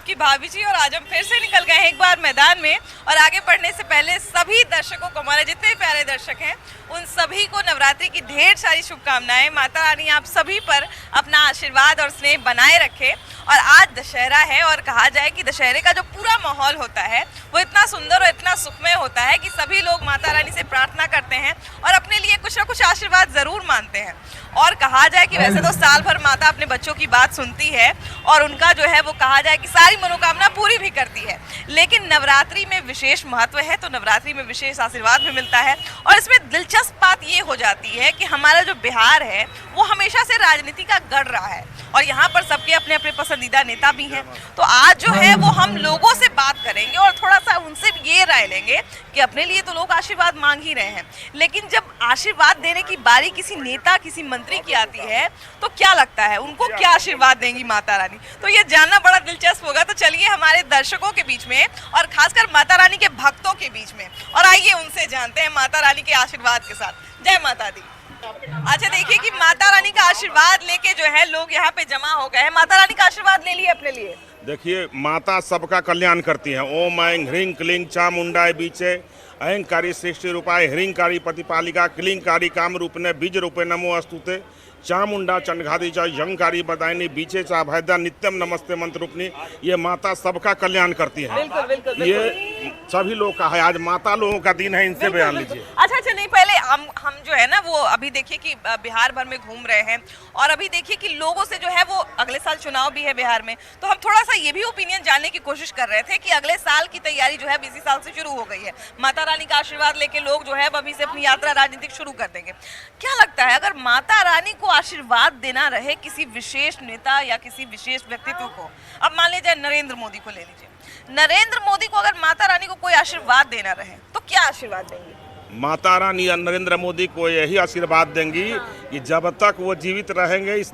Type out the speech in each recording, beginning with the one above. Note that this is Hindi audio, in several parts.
आपकी भाभी जी और आज हम फिर से निकल गए हैं एक बार मैदान में। और आगे बढ़ने से पहले सभी दर्शकों को, हमारे जितने प्यारे दर्शक हैं उन सभी को नवरात्रि की ढेर सारी शुभकामनाएं। माता रानी आप सभी पर अपना आशीर्वाद और स्नेह बनाए रखे। और आज दशहरा है और कहा जाए कि दशहरे का जो पूरा माहौल होता है वो इतना सुंदर और इतना सुखमय होता है कि सभी लोग माता रानी से प्रार्थना करते हैं और अपने लिए कुछ ना कुछ आशीर्वाद जरूर मानते हैं। और कहा जाए कि वैसे तो साल भर माता अपने बच्चों की बात सुनती है और उनका जो है वो कहा जाए कि सारी मनोकामना पूरी भी करती है, लेकिन नवरात्रि में विशेष महत्व है तो नवरात्रि में विशेष आशीर्वाद भी मिलता है। और इसमें दिलचस्प बात ये हो जाती है कि हमारा जो बिहार है वो हमेशा से राजनीति का गढ़ रहा है और यहाँ पर सबके अपने अपने पसंदीदा नेता भी हैं। तो आज जो है वो हम लोगों से बात करेंगे और थोड़ा सा उनसे ये राय लेंगे कि अपने लिए तो लोग आशीर्वाद मांग ही रहे हैं, लेकिन जब आशीर्वाद देने की बारी किसी नेता किसी मंत्री की आती है तो क्या लगता है उनको क्या आशीर्वाद देंगी माता रानी, तो ये जानना बड़ा दिलचस्प होगा। तो चलिए हमारे दर्शकों के बीच में और खासकर माता रानी के भक्तों के बीच में, और आइए उनसे जानते हैं माता रानी के आशीर्वाद के साथ। जय माता दी। अच्छा देखिए कि माता रानी का आशीर्वाद लेके जो है लोग यहाँ पे जमा हो गए हैं। माता रानी का आशीर्वाद ले लिए अपने लिए। देखिए, माता सबका कल्याण करती हैं। ओम ऐं ह्रीं क्लीं चामुंडाय बीचे अहंकारी सृष्टि रूपाय ह्रींकारी प्रतिपालिका क्लींकारी काम रूपने बीज रूपे नमो अस्तुते चामुंडा चंडघादी च यंकारी बदायनी बीचे चा भैदा नित्यम नमस्ते मंत्र रूपनी। ये माता सबका कल्याण करती है। बिल्कुल, बिल्कुल, बिल्कुल। ये सभी लोग का है, आज माता लोगों का दिन है, इनसे बयान लीजिए। अच्छा नहीं, पहले हम जो है ना वो अभी देखिए कि बिहार भर में घूम रहे हैं और अभी देखिए कि लोगों से जो है वो अगले साल चुनाव भी है बिहार में, तो हम थोड़ा सा ये भी ओपिनियन जानने की कोशिश कर रहे थे कि अगले साल की तैयारी जो है इसी साल से शुरू हो गई है। माता रानी का आशीर्वाद लेके लोग जो है अभी से अपनी यात्रा राजनीतिक शुरू कर देंगे। क्या लगता है अगर माता रानी को आशीर्वाद देना रहे किसी विशेष नेता या किसी विशेष व्यक्तित्व को, अब मान लीजिए नरेंद्र मोदी को ले लीजिए, नरेंद्र मोदी को अगर माता रानी को कोई आशीर्वाद देना रहे तो क्या आशीर्वाद देंगे? माता रानी या नरेंद्र मोदी को यही आशीर्वाद देंगी कि जब तक वो जीवित रहेंगे इस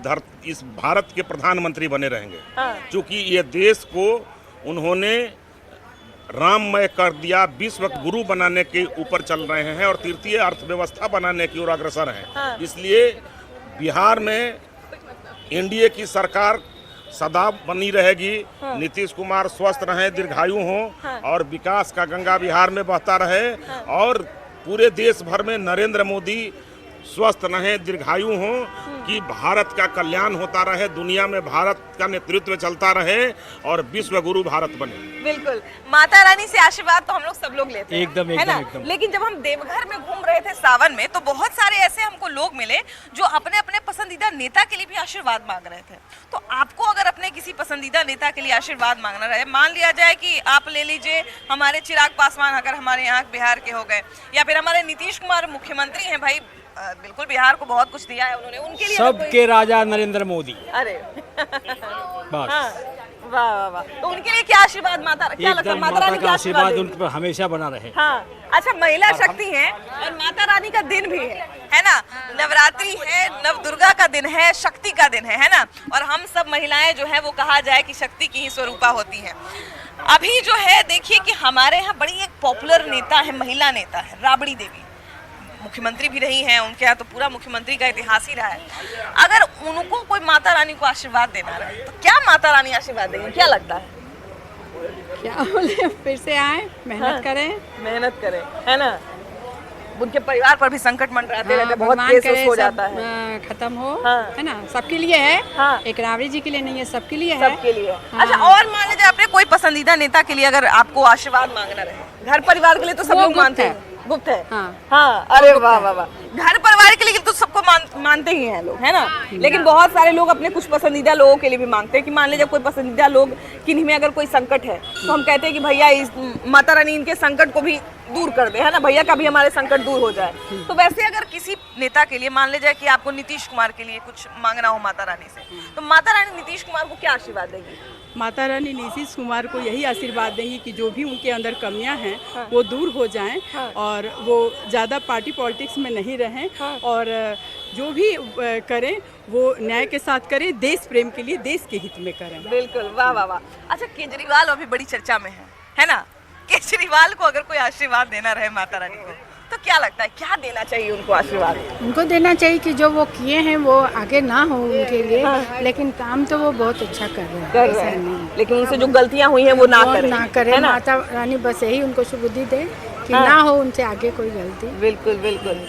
भारत के प्रधानमंत्री बने रहेंगे। क्योंकि ये देश को उन्होंने राममय कर दिया, विश्व गुरु बनाने के ऊपर चल रहे हैं और तृतीय अर्थव्यवस्था बनाने की ओर अग्रसर हैं। इसलिए बिहार में एनडीए की सरकार सदा बनी रहेगी। नीतीश कुमार स्वस्थ रहें, दीर्घायु हों और विकास का गंगा बिहार में बहता रहे और पूरे देश भर में नरेंद्र मोदी स्वस्थ रहें, दीर्घायु हों कि भारत का कल्याण होता रहे, दुनिया में भारत का नेतृत्व चलता रहे और विश्व गुरु भारत बने। बिल्कुल, माता रानी से आशीर्वाद तो हम लोग सब लोग लेते हैं, एकदम है ना? एकदम। लेकिन जब हम देवघर में घूम रहे थे सावन में तो बहुत सारे ऐसे हमको लोग मिले जो अपने अपने पसंदीदा नेता के लिए भी आशीर्वाद मांग रहे थे। तो आपको अगर अपने किसी पसंदीदा नेता के लिए आशीर्वाद मांगना रहे, मान लिया जाए कि आप ले लीजिए हमारे चिराग पासवान अगर हमारे यहाँ बिहार के हो गए, या फिर हमारे नीतीश कुमार मुख्यमंत्री हैं, भाई बिल्कुल बिहार को बहुत कुछ दिया है उन्होंने, उनके लिए सबके राजा नरेंद्र मोदी। अरे बस वाह वाह वाह, तो उनके लिए क्या आशीर्वाद क्या लगता है माता रानी का आशीर्वाद उन पर हमेशा बना रहे। हाँ, अच्छा महिला शक्ति है और माता रानी का दिन भी है ना? नवरात्रि है, नव दुर्गा का दिन है, शक्ति का दिन है ना? और हम सब महिलाएं जो है वो कहा जाए कि शक्ति की ही स्वरूपा होती हैं। अभी जो है देखिए कि हमारे यहाँ बड़ी एक पॉपुलर नेता है, महिला नेता है राबड़ी देवी, मुख्यमंत्री भी रही हैं, उनके यहाँ तो पूरा मुख्यमंत्री का इतिहास ही रहा है। अगर उनको कोई माता रानी को आशीर्वाद देना रहे तो क्या माता रानी आशीर्वाद देंगे, क्या लगता है? क्या बोले, फिर से आए, मेहनत करें, है ना? उनके परिवार पर भी संकट मंडराते रहते हैं, बहुत केस हो जाता है, खत्म हो, है ना? सबके लिए है, एक राबड़ी जी के लिए नहीं है, सबके लिए है, सबके लिए। अच्छा, और मान लीजिए अपने कोई पसंदीदा नेता के लिए अगर आपको आशीर्वाद मांगना रहे, घर परिवार के लिए तो सब लोग मानते हैं, गुप्त है। हाँ, अरे वाह वाह वाह, घर परिवार के लिए तो सबको मानते ही हैं लोग, है ना? लेकिन बहुत सारे लोग अपने कुछ पसंदीदा लोगों के लिए भी मांगते हैं कि मान लीजिए कोई पसंदीदा लोग किन्हीं में अगर कोई संकट है तो हम कहते हैं कि भैया इस माता रानी इनके संकट को भी दूर कर दे, है ना? भैया का भी हमारे संकट दूर हो जाए। तो वैसे अगर किसी नेता के लिए मान लीजिए कि आपको नीतीश कुमार के लिए कुछ मांगना हो माता रानी से, तो माता रानी नीतीश कुमार को क्या आशीर्वाद देगी? माता रानी नीतीश कुमार को यही आशीर्वाद देंगी कि जो भी उनके अंदर कमियां हैं वो दूर हो जाएं और वो ज़्यादा पार्टी पॉलिटिक्स में नहीं रहें और जो भी करें वो न्याय के साथ करें, देश प्रेम के लिए देश के हित में करें। बिल्कुल, वाह वाह वाह। अच्छा, केजरीवाल अभी बड़ी चर्चा में है ना? केजरीवाल को अगर कोई आशीर्वाद देना रहे माता रानी को तो तो क्या लगता है क्या देना चाहिए उनको आशीर्वाद? उनको देना चाहिए कि जो वो किए हैं वो आगे ना हो उनके लिए, लेकिन काम तो वो बहुत अच्छा कर रहे हैं, कर रहे हैं, लेकिन उनसे जो गलतियां हुई हैं वो ना करें, ना करे। है ना? माता रानी बस यही उनको सुबुद्धि दे कि ना हो उनसे आगे कोई गलती। बिल्कुल बिल्कुल।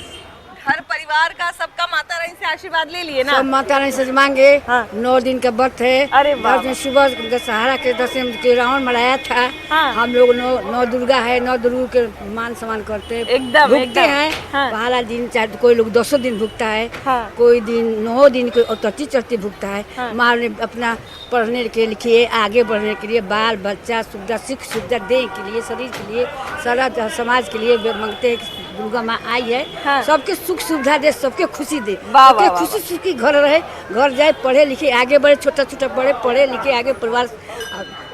घर परिवार का सबका माता रानी से आशीर्वाद ले लिए ना? सब माता रानी से मांगे। हाँ। 9 दिन का व्रत है। अरे वाह। 10 दिन सुबह दशहरा के 10 दिन के रावण मनाया था। हाँ। हम लोग नौ दुर्गा है, 9 दुर्गा के मान सम्मान करते एकदम, भुगते एकदम। हैं। हाँ। पहला दिन चाहे कोई लोग 10 दिन भुगता है, हाँ। कोई दिन 9 दिन कोई तती चढ़ती भुगता है। हाँ। माँ ने अपना पढ़ने के लिए आगे बढ़ने के लिए बाल बच्चा सुविधा सुविधा देने के लिए शरीर के लिए सारा समाज के लिए मांगते हैं कि दुर्गा माँ आई है। हाँ। सबके सुख सुविधा दे, सबके खुशी दे, वाह, सबके वाह, वाह, खुशी सुखी घर रहे, घर जाए पढ़े लिखे आगे बढ़े, छोटा छोटा बड़े पढ़े लिखे आगे परिवार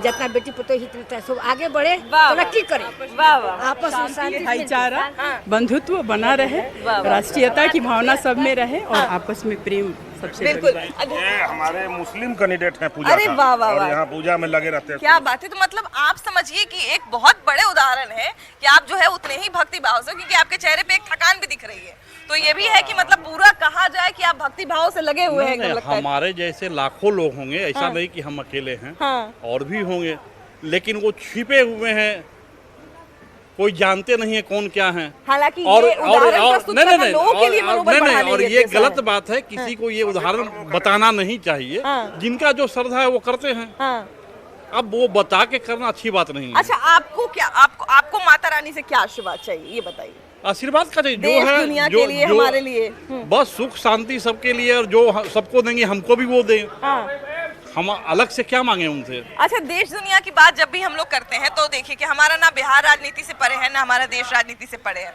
जितना बेटी पतो ही है सब आगे बढ़े, वाह, तरक्की करे, वाह वाह। आपस में शांति से भाईचारा हाँ। बंधुत्व बना रहे, वाह। राष्ट्रीयता की भावना सब में रहे और आपस में प्रेम सबसे बिल्कुल। बड़ी बात। ये हमारे मुस्लिम कैंडिडेट हैं पूजा अरे का, वाह, वाह, और वाह। यहाँ पूजा में लगे रहते हैं। क्या बात है। तो मतलब आप समझिए कि एक बहुत बड़े उदाहरण है कि आप जो है उतने ही भक्ति भाव से, क्योंकि आपके चेहरे पे एक थकान भी दिख रही है, तो ये भी है कि मतलब पूरा कहा जाए कि आप भक्ति भाव से लगे हुए हैं, नहीं, एकदम लगता है। हमारे जैसे लाखों लोग होंगे, ऐसा नहीं कि हम अकेले हैं, हाँ। और भी होंगे, लेकिन वो छिपे हुए हैं, कोई जानते नहीं है कौन क्या है। हालांकि ये उदाहरण प्रस्तुत करना लोगों के लिए मनोबल बढ़ाने और के ये जैसा गलत है। बात है, किसी को ये उदाहरण बताना नहीं चाहिए। हाँ। जिनका जो श्रद्धा है वो करते हैं, हाँ। अब वो बता के करना अच्छी बात नहीं है। अच्छा, आपको क्या आपको माता रानी से क्या आशीर्वाद चाहिए ये बताइए? आशीर्वाद का चाहिए, देश जो है दुनिया जो के लिए, जो- हमारे लिए। बस सुख शांति सबके लिए, और जो सबको देंगे हमको भी वो दें। हाँ। हम अलग से क्या मांगे उनसे? अच्छा, देश दुनिया की बात जब भी हम लोग करते हैं तो देखिए कि हमारा ना बिहार राजनीति से परे है, ना हमारा देश राजनीति से परे है।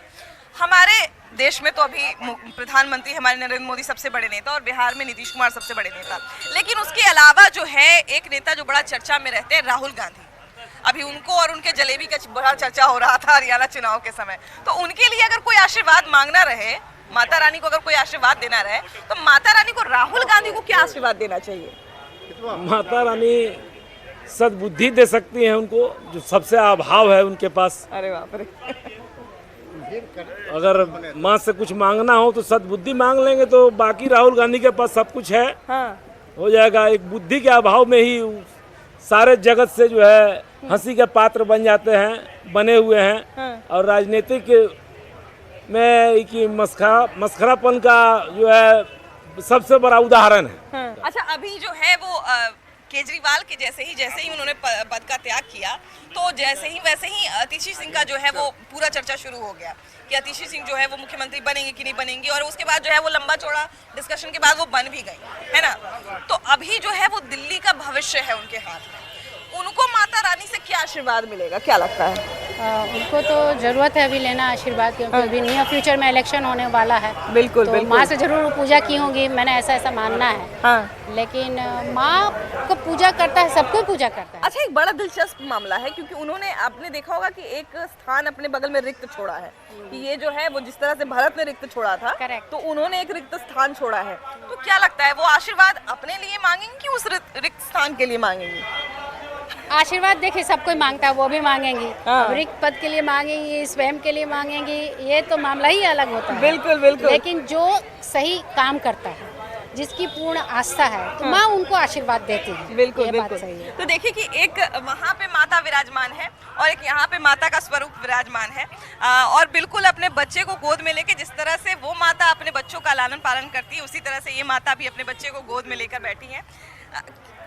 हमारे देश में तो अभी प्रधानमंत्री हमारे नरेंद्र मोदी सबसे बड़े नेता, और बिहार में नीतीश कुमार सबसे बड़े नेता। लेकिन उसके अलावा जो है एक नेता जो बड़ा चर्चा में रहते हैं, राहुल गांधी। अभी उनको और उनके जलेबी का बड़ा चर्चा हो रहा था हरियाणा चुनाव के समय। तो उनके लिए अगर कोई आशीर्वाद मांगना रहे, माता रानी को अगर कोई आशीर्वाद देना रहे, तो माता रानी को राहुल गांधी को क्या आशीर्वाद देना चाहिए? माता रानी सद्बुद्धि दे सकती हैं उनको, जो सबसे अभाव है उनके पास। अरे बाप रे। अगर माँ से कुछ मांगना हो तो सद्बुद्धि मांग लेंगे, तो बाकी राहुल गांधी के पास सब कुछ है, हाँ। हो जाएगा। एक बुद्धि के अभाव में ही सारे जगत से जो है हंसी के पात्र बन जाते हैं, बने हुए हैं। हाँ। और राजनीतिक में कि मस्खरापन का जो है सबसे बड़ा उदाहरण है। हाँ। अच्छा, अभी जो है वो केजरीवाल के जैसे ही उन्होंने पद का त्याग किया, तो जैसे ही वैसे ही अतिशी सिंह का जो है वो पूरा चर्चा शुरू हो गया कि अतिशी सिंह जो है वो मुख्यमंत्री बनेंगे कि नहीं बनेंगे, और उसके बाद जो है वो लंबा चौड़ा डिस्कशन के बाद वो बन भी गई, है ना? तो अभी जो है वो दिल्ली का भविष्य है उनके हाथ में। उनको माता रानी से क्या आशीर्वाद मिलेगा, क्या लगता है? उनको तो जरूरत है अभी लेना आशीर्वाद, क्योंकि अभी नियर फ्यूचर में इलेक्शन होने वाला है। बिल्कुल, तो बिल्कुल। माँ से जरूर पूजा की होंगी, मैंने ऐसा मानना है। हाँ। लेकिन माँ को पूजा करता है, सबको पूजा करता है। अच्छा, एक बड़ा दिलचस्प मामला है, क्योंकि उन्होंने, आपने देखा होगा कि एक स्थान अपने बगल में रिक्त छोड़ा है, कि ये जो है वो जिस तरह से भरत ने रिक्त छोड़ा था, Correct। तो उन्होंने एक रिक्त स्थान छोड़ा है। तो क्या लगता है वो आशीर्वाद अपने लिए मांगेंगे कि उस रिक्त स्थान के लिए मांगेंगे? आशीर्वाद देखिए सब कोई मांगता है, वो भी मांगेंगी। हाँ। अब रिक्त पद के लिए मांगेंगी, स्वयं के लिए मांगेंगी, ये तो मामला ही अलग होता है। बिल्कुल, बिल्कुल। लेकिन जो सही काम करता है, जिसकी पूर्ण आस्था है, तो माँ उनको आशीर्वाद देती है। बिल्कुल, ये बात बिल्कुल। सही है। तो देखिए कि एक वहाँ पे माता विराजमान है और एक यहाँ पे माता का स्वरूप विराजमान है, और बिल्कुल अपने बच्चे को गोद में लेके, जिस तरह से वो माता अपने बच्चों का लालन पालन करती है, उसी तरह से ये माता भी अपने बच्चे को गोद में लेकर बैठी है।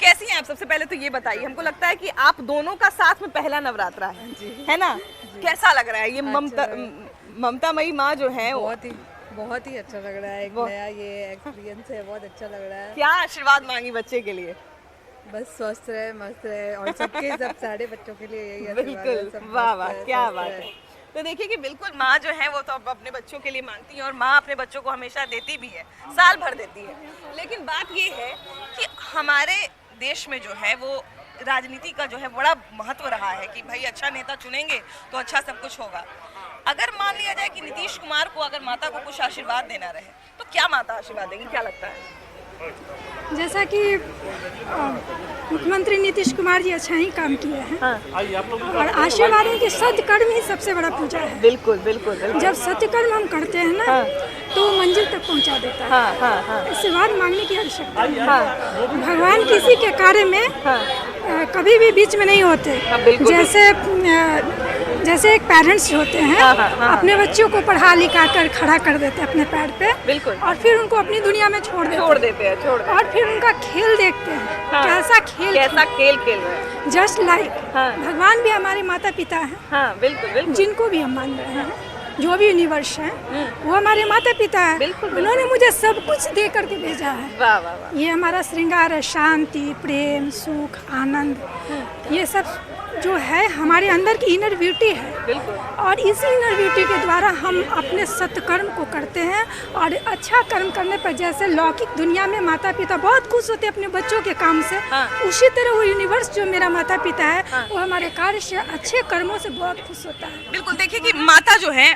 कैसी हैं आप? सबसे पहले तो ये बताइए, हमको लगता है कि आप दोनों का साथ में पहला नवरात्रा है ना? कैसा लग रहा है ये ममतामयी माँ जो है? बहुत ही अच्छा लग रहा है, एक नया ये एक्सपीरियंस है, बहुत अच्छा लग रहा है। क्या आशीर्वाद मांगी बच्चे के लिए? बस स्वस्थ रहे, मस्त रहे, और सबके सब सारे बच्चों के लिए यही आशीर्वाद है, बिल्कुल, सब वाह मस्त वाह, रहे, क्या स्वस्थ बात रहे। है। तो देखिए कि बिल्कुल माँ जो है वो तो अपने बच्चों के लिए मांगती है, और माँ अपने बच्चों को हमेशा देती भी है, साल भर देती है। लेकिन बात ये है कि हमारे देश में जो है वो राजनीति का जो है बड़ा महत्व रहा है कि भाई अच्छा नेता चुनेंगे तो अच्छा सब कुछ होगा। अगर मान लिया जाए कि नीतीश कुमार को अगर माता को कुछ आशीर्वाद देना रहे, तो क्या माता आशीर्वाद देंगी, क्या लगता है? जैसा कि मुख्यमंत्री नीतीश कुमार जी अच्छा ही काम किए हैं। और आशीर्वाद है कि सत्कर्म ही सबसे बड़ा पूजा है। बिल्कुल बिल्कुल बिल्कुल। जब सत्यकर्म हम करते हैं ना तो वो मंजिल तक पहुंचा देता है। आशीर्वाद मांगने की आवश्यकता नहीं है। भगवान किसी के कार्य में कभी भी बीच में नहीं होते। जैसे एक पेरेंट्स होते हैं अपने बच्चों को पढ़ा लिखा कर खड़ा कर देते हैं अपने पैर पे, बिल्कुल, और फिर उनको अपनी दुनिया में छोड़ देते हैं और फिर उनका खेल देखते हैं। कैसा खेल खेल रहे हैं। जस्ट लाइक भगवान भी हमारे माता पिता हैं। बिल्कुल, जिनको भी हम मान रहे हैं, जो भी यूनिवर्स है वो हमारे माता पिता है। उन्होंने मुझे सब कुछ दे करके भेजा है। वाह वाह वाह। ये हमारा श्रृंगार है, शांति, प्रेम, सुख, आनंद, ये सब जो है हमारे अंदर की इनर ब्यूटी है। बिल्कुल। और इसी इनर ब्यूटी के द्वारा हम अपने सत्कर्म को करते हैं। और अच्छा कर्म करने पर जैसे लौकिक दुनिया में माता पिता बहुत खुश होते हैं अपने बच्चों के काम से, उसी तरह वो यूनिवर्स जो मेरा माता पिता है वो हमारे कार्य से, अच्छे कर्मों से बहुत खुश होता है। बिल्कुल। देखिए कि माता जो है,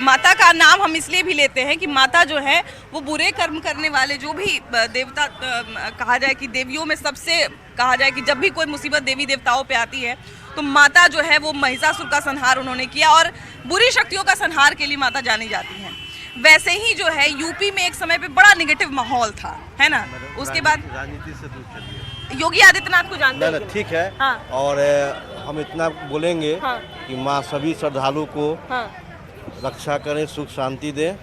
माता का नाम हम इसलिए भी लेते हैं कि माता जो है वो बुरे कर्म करने वाले जो भी देवता कहा जाए कि देवियों में सबसे कहा जाए कि जब भी कोई मुसीबत देवी देवताओं पे आती है तो माता जो है वो महिषासुर का संहार उन्होंने किया और बुरी शक्तियों का संहार के लिए माता जानी जाती हैं। वैसे ही जो है यूपी में एक समय पे बड़ा नेगेटिव माहौल था, है ना? उसके बाद राजनीति से दूर चलिए। योगी आदित्यनाथ को जानते हैं? ठीक है। और हम इतना बोलेंगे कि माँ सभी श्रद्धालु को रक्षा करें, सुख शांति दे।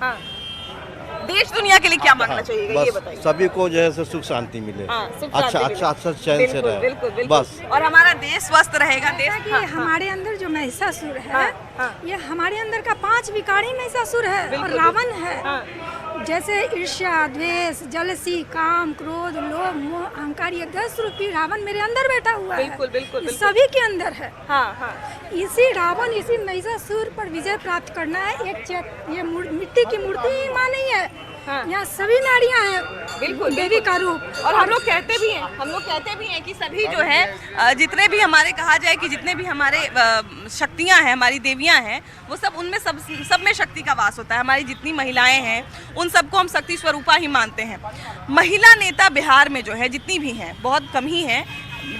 देश दुनिया के लिए क्या मांगना चाहिए ये बताइए। सभी को जो है सुख शांति मिले, अच्छा चैन से रहे बस। और हमारा देश स्वस्थ रहेगा। देश कि हमारे अंदर जो महिषासुर है ये हमारे अंदर का 5 विकारी महिषासुर है और रावण है। जैसे ईर्ष्या, द्वेष, जलसी, काम, क्रोध, लोभ, मोह, अहंकार, ये 10 रूपी रावण मेरे अंदर बैठा हुआ है। बिल्कुल। सभी के अंदर है। इसी रावण, इसी महिषासुर पर विजय प्राप्त करना है। ये मिट्टी की मूर्ति ही मां नहीं है, यहाँ सभी नारियां हैं। बिल्कुल देवी का रूप। और हम लोग कहते भी हैं कि सभी जो है जितने भी हमारे कहा जाए कि जितने भी हमारे शक्तियां हैं, हमारी देवियां हैं, वो सब उनमें सब में शक्ति का वास होता है। हमारी जितनी महिलाएं हैं उन सबको हम शक्ति स्वरूपा ही मानते हैं। महिला नेता बिहार में जो है जितनी भी हैं बहुत कम ही हैं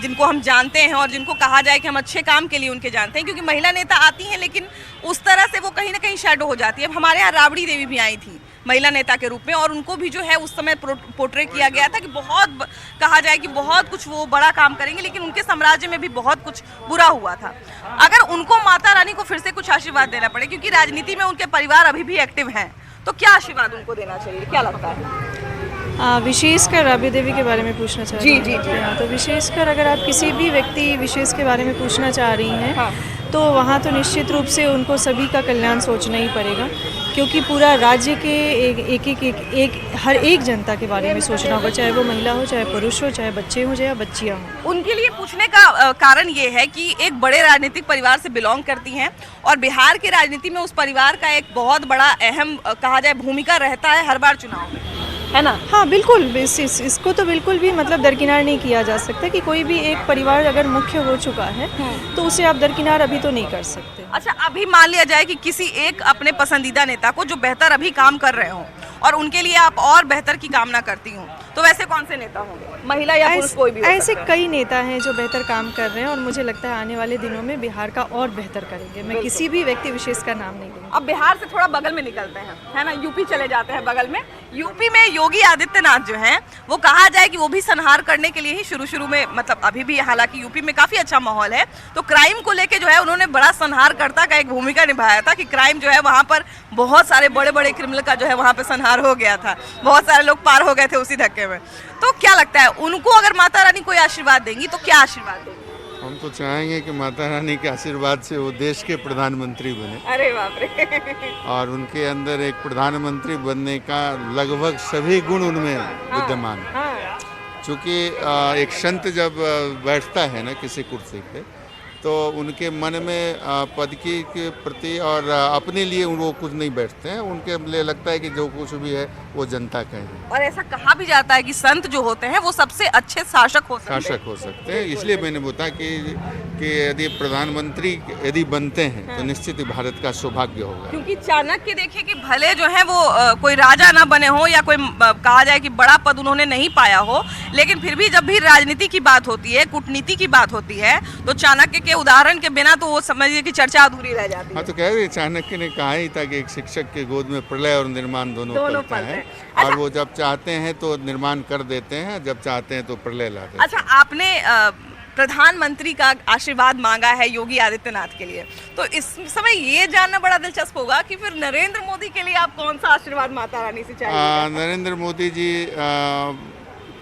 जिनको हम जानते हैं और जिनको कहा जाए कि हम अच्छे काम के लिए उनके जानते हैं, क्योंकि महिला नेता आती हैं लेकिन उस तरह से वो कहीं ना कहीं शैडो हो जाती है। अब हमारे यहाँ राबड़ी देवी भी आई थी महिला नेता के रूप में और उनको भी जो है उस समय पोर्ट्रे किया गया था कि बहुत कहा जाए कि बहुत कुछ वो बड़ा काम करेंगे, लेकिन उनके साम्राज्य में भी बहुत कुछ बुरा हुआ था। अगर उनको माता रानी को फिर से कुछ आशीर्वाद देना पड़े, क्योंकि राजनीति में उनके परिवार अभी भी एक्टिव हैं, तो क्या आशीर्वाद उनको देना चाहिए, क्या लगता है? विशेषकर राबड़ी देवी के बारे में पूछना चाह रही हैं? जी। हाँ, तो विशेषकर अगर आप किसी भी व्यक्ति विशेष के बारे में पूछना चाह रही हैं तो वहाँ तो निश्चित रूप से उनको सभी का कल्याण सोचना ही पड़ेगा, क्योंकि पूरा राज्य के हर एक जनता के बारे में सोचना होगा, चाहे वो महिला हो, चाहे पुरुष हो, चाहे बच्चे हो, चाहे बच्चियाँ हों। उनके लिए पूछने का कारण ये है कि एक बड़े राजनीतिक परिवार से बिलोंग करती हैं और बिहार की राजनीति में उस परिवार का एक बहुत बड़ा अहम कहा जाए भूमिका रहता है हर बार चुनाव में, है ना? हाँ बिल्कुल। इसको तो बिल्कुल भी मतलब दरकिनार नहीं किया जा सकता कि कोई भी एक परिवार अगर मुख्य हो चुका है तो उसे आप दरकिनार अभी तो नहीं कर सकते। अच्छा, अभी मान लिया जाए कि किसी एक अपने पसंदीदा नेता को जो बेहतर अभी काम कर रहे हो और उनके लिए आप और बेहतर की कामना करती हूँ, तो वैसे कौन से नेता होंगे, महिला या पुरुष कोई भी? ऐसे कई नेता हैं जो बेहतर काम कर रहे हैं और मुझे लगता है आने वाले दिनों में बिहार का और बेहतर करेंगे। मैं किसी भी व्यक्ति विशेष का नाम नहीं लूँगी। अब बिहार से थोड़ा बगल में निकलते हैं, है ना, यूपी चले जाते हैं बगल में। यूपी में योगी आदित्यनाथ जो हैं वो कहा जाए कि वो भी संहार करने के लिए ही शुरू में, मतलब अभी भी हालांकि यूपी में काफ़ी अच्छा माहौल है, तो क्राइम को लेके जो है उन्होंने बड़ा संहारकर्ता का एक भूमिका निभाया था कि क्राइम जो है वहाँ पर बहुत सारे बड़े बड़े क्रिमिनल का जो है वहाँ पर संहार हो गया था, बहुत सारे लोग पार हो गए थे उसी धक्के में। तो क्या लगता है उनको अगर माता रानी कोई आशीर्वाद देंगी तो क्या आशीर्वाद देंगी? हम तो चाहेंगे कि माता रानी के आशीर्वाद से वो देश के प्रधानमंत्री बने। अरे बाप रे। और उनके अंदर एक प्रधानमंत्री बनने का लगभग सभी गुण उनमें विद्यमान है। चूँकि एक संत जब बैठता है ना किसी कुर्सी पे तो उनके मन में पद के प्रति और अपने लिए वो कुछ नहीं बैठते हैं। उनके लिए लगता है कि जो कुछ भी है वो जनता का है। और ऐसा कहा भी जाता है कि संत जो होते हैं वो सबसे अच्छे शासक हो सकते हैं। इसलिए मैंने बताया कि यदि प्रधानमंत्री यदि बनते हैं तो निश्चित ही भारत का सौभाग्य होगा। क्योंकि चाणक्य देखिए कि भले जो है वो कोई राजा ना बने हो या कोई कहा जाए कि बड़ा पद उन्होंने नहीं पाया हो, लेकिन फिर भी जब भी राजनीति की बात होती है, कूटनीति की बात होती है, तो चाणक्य के उदाहरण के बिना तो वो समझिए कि चर्चा अधूरी रह जाती है। हाँ, तो कह रहे चाणक्य ने कहा ही था कि एक शिक्षक के गोद में प्रलय और निर्माण दोनों पलता है। और वो जब चाहते हैं तो निर्माण कर देते हैं, जब चाहते हैं तो प्रलय लाते हैं। अच्छा, आपने प्रधानमंत्री का आशीर्वाद मांगा है योगी आदित्यनाथ के लिए, तो इस समय ये जानना बड़ा दिलचस्प होगा कि फिर नरेंद्र मोदी के लिए आप कौन सा आशीर्वाद माता रानी से चाहिए? नरेंद्र मोदी जी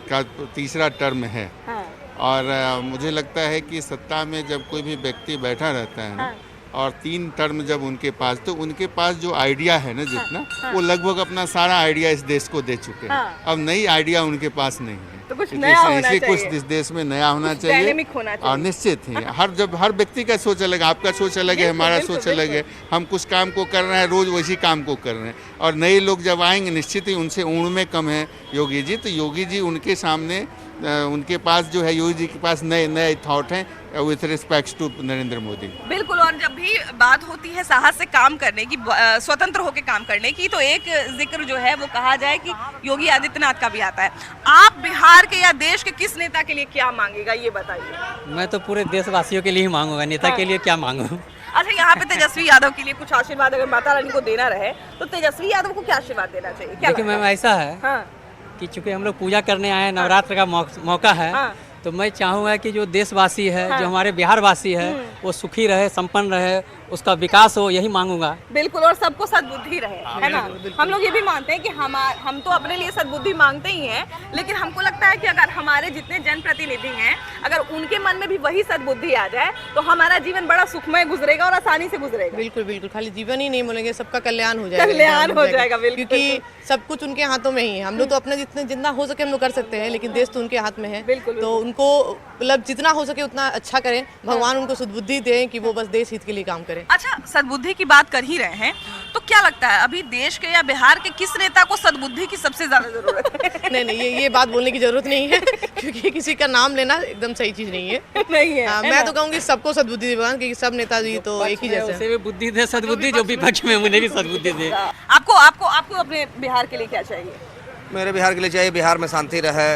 का तीसरा टर्म है। हाँ। और मुझे लगता है कि सत्ता में जब कोई भी व्यक्ति बैठा रहता है ना, हाँ। और 3 टर्म जब उनके पास, तो उनके पास जो आइडिया है ना जितना, हाँ। वो लगभग अपना सारा आइडिया इस देश को दे चुके हैं। हाँ। अब नई आइडिया उनके पास नहीं है, तो कुछ नया होना चाहिए। कुछ इस देश में नया होना चाहिए, डायनेमिक होना चाहिए। और निश्चित ही हर व्यक्ति का सोच अलग है। आपका सोच अलग है, हमारा सोच अलग है। हम कुछ काम को कर रहे हैं, रोज वैसी काम को कर रहे हैं, और नए लोग जब आएंगे निश्चित ही उनसे उम्र में कम है योगी जी, तो योगी जी उनके सामने उनके पास जो है, योगी जी के पास नए थॉट हैं with respect to Narendra Modi. बिल्कुल। और जब भी बात होती है साहस से काम करने की, स्वतंत्र होकर काम करने की, तो एक जिक्र जो है वो कहा जाए कि योगी आदित्यनाथ का भी आता है। आप बिहार के या देश के किस नेता के लिए क्या मांगेगा, ये बताइए। मैं तो पूरे देशवासियों के लिए ही मांगूंगा, नेता के लिए क्या मांगू। अच्छा, यहाँ पे तेजस्वी यादव के लिए कुछ आशीर्वाद अगर माता रानी को देना रहे तो तेजस्वी यादव को क्या आशीर्वाद देना चाहिए? देखिए मैम, ऐसा है कि चूंकि हम लोग पूजा करने आए हैं, नवरात्र का मौका है, तो मैं चाहूँगा कि जो देशवासी है, जो हमारे बिहार वासी है, वो सुखी रहे, संपन्न रहे, उसका विकास हो, यही मांगूंगा। बिल्कुल। और सबको सद्बुद्धि रहे, है ना? हम लोग ये भी मानते हैं कि हम तो अपने लिए सद्बुद्धि मांगते ही हैं, लेकिन हमको लगता है कि अगर हमारे जितने जनप्रतिनिधि हैं, अगर उनके मन में भी वही सद्बुद्धि आ जाए तो हमारा जीवन बड़ा सुखमय गुजरेगा और आसानी से गुजरेगा। बिल्कुल बिल्कुल। खाली जीवन ही नहीं बोलेंगे, सबका कल्याण हो जाएगा। बिल्कुल। क्योंकि सब कुछ उनके हाथों में ही है। हम लोग तो अपने जितना हो सके हम लोग कर सकते हैं, लेकिन देश तो उनके हाथ में है। तो उनको मतलब जितना हो सके उतना अच्छा करें, भगवान उनको सद्बुद्धि दें कि वो बस देश हित के लिए काम करें। अच्छा, सद्बुद्धि की बात कर ही रहे हैं, तो क्या लगता है अभी देश के या बिहार के किस नेता को सद्बुद्धि की सबसे ज्यादा जरूरत है? नहीं, ये बात बोलने की जरूरत नहीं है, क्योंकि किसी का नाम लेना एकदम सही चीज नहीं है। नहीं है। हाँ, मैं तो कहूँगी सबको सद्बुद्धि दें, क्योंकि सब नेताजी तो एक ही जैसे उसे भी बुद्धि दे सद्बुद्धि, जो विपक्ष में उन्हें भी सद्बुद्धि दे। आपको अपने बिहार के लिए क्या चाहिए? मेरे बिहार के लिए चाहिए बिहार में शांति रहे,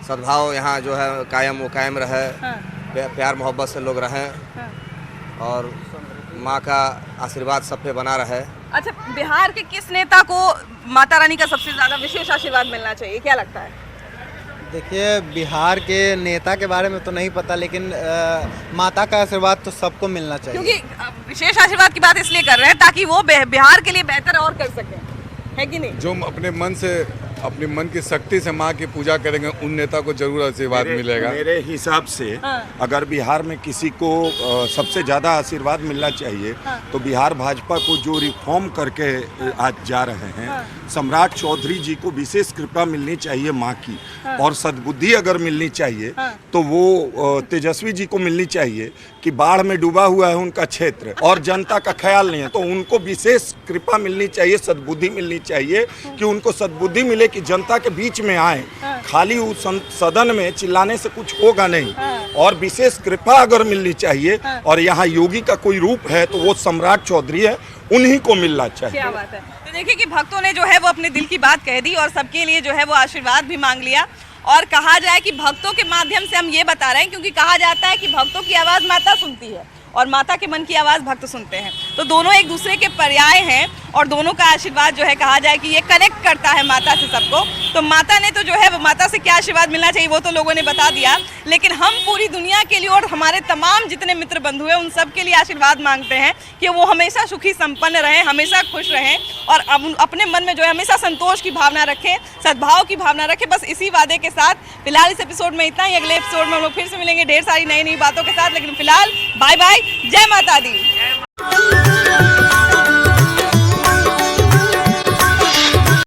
सद्भाव यहाँ जो है कायम रहे, प्यार मोहब्बत से लोग रहें, और माँ का आशीर्वाद सब पे बना रहे। अच्छा, बिहार के किस नेता को माता रानी का सबसे ज्यादा विशेष आशीर्वाद मिलना चाहिए, क्या लगता है? देखिए, बिहार के नेता के बारे में तो नहीं पता, लेकिन माता का आशीर्वाद तो सबको मिलना चाहिए। क्योंकि विशेष आशीर्वाद की बात इसलिए कर रहे हैं ताकि वो बिहार के लिए बेहतर और कर सकें, है कि नहीं? जो अपने मन से, अपनी मन की शक्ति से माँ की पूजा करेंगे, उन नेता को जरूर आशीर्वाद मिलेगा। मेरे हिसाब से अगर बिहार में किसी को सबसे ज़्यादा आशीर्वाद मिलना चाहिए तो बिहार भाजपा को जो रिफॉर्म करके आज जा रहे हैं, सम्राट चौधरी जी को विशेष कृपा मिलनी चाहिए माँ की, और सद्बुद्धि अगर मिलनी चाहिए तो वो तेजस्वी जी को मिलनी चाहिए कि बाढ़ में डूबा हुआ है उनका क्षेत्र और जनता का ख्याल नहीं है, तो उनको विशेष कृपा मिलनी चाहिए, सद्बुद्धि मिलनी चाहिए कि उनको सद्बुद्धि मिले कि जनता के बीच में आए। खाली उस सदन में चिल्लाने से कुछ होगा नहीं, और विशेष कृपा अगर मिलनी चाहिए, और यहाँ योगी का कोई रूप है तो वो सम्राट चौधरी है, उन्हीं को मिलना चाहिए। क्या बात है। तो देखिए कि भक्तों ने जो है वो अपने दिल की बात कह दी और सबके लिए जो है वो आशीर्वाद भी मांग लिया। और कहा जाए कि भक्तों के माध्यम से हम ये बता रहे हैं, क्योंकि कहा जाता है कि भक्तों की आवाज़ माता सुनती है और माता के मन की आवाज़ भक्त सुनते हैं, तो दोनों एक दूसरे के पर्याय हैं, और दोनों का आशीर्वाद जो है कहा जाए कि ये कनेक्ट करता है माता से सबको। तो माता ने तो जो है वो माता से क्या आशीर्वाद मिलना चाहिए वो तो लोगों ने बता दिया, लेकिन हम पूरी दुनिया के लिए और हमारे तमाम जितने मित्र बंधु हैं उन सब के लिए आशीर्वाद मांगते हैं कि वो हमेशा सुखी संपन्न रहें, हमेशा खुश रहें, और अपने मन में जो है हमेशा संतोष की भावना रखें, सद्भाव की भावना रखें। बस इसी वादे के साथ फिलहाल इस एपिसोड में इतना ही। अगले एपिसोड में हम लोग फिर से मिलेंगे ढेर सारी नई बातों के साथ, लेकिन फिलहाल बाय बाय, जय माता दी।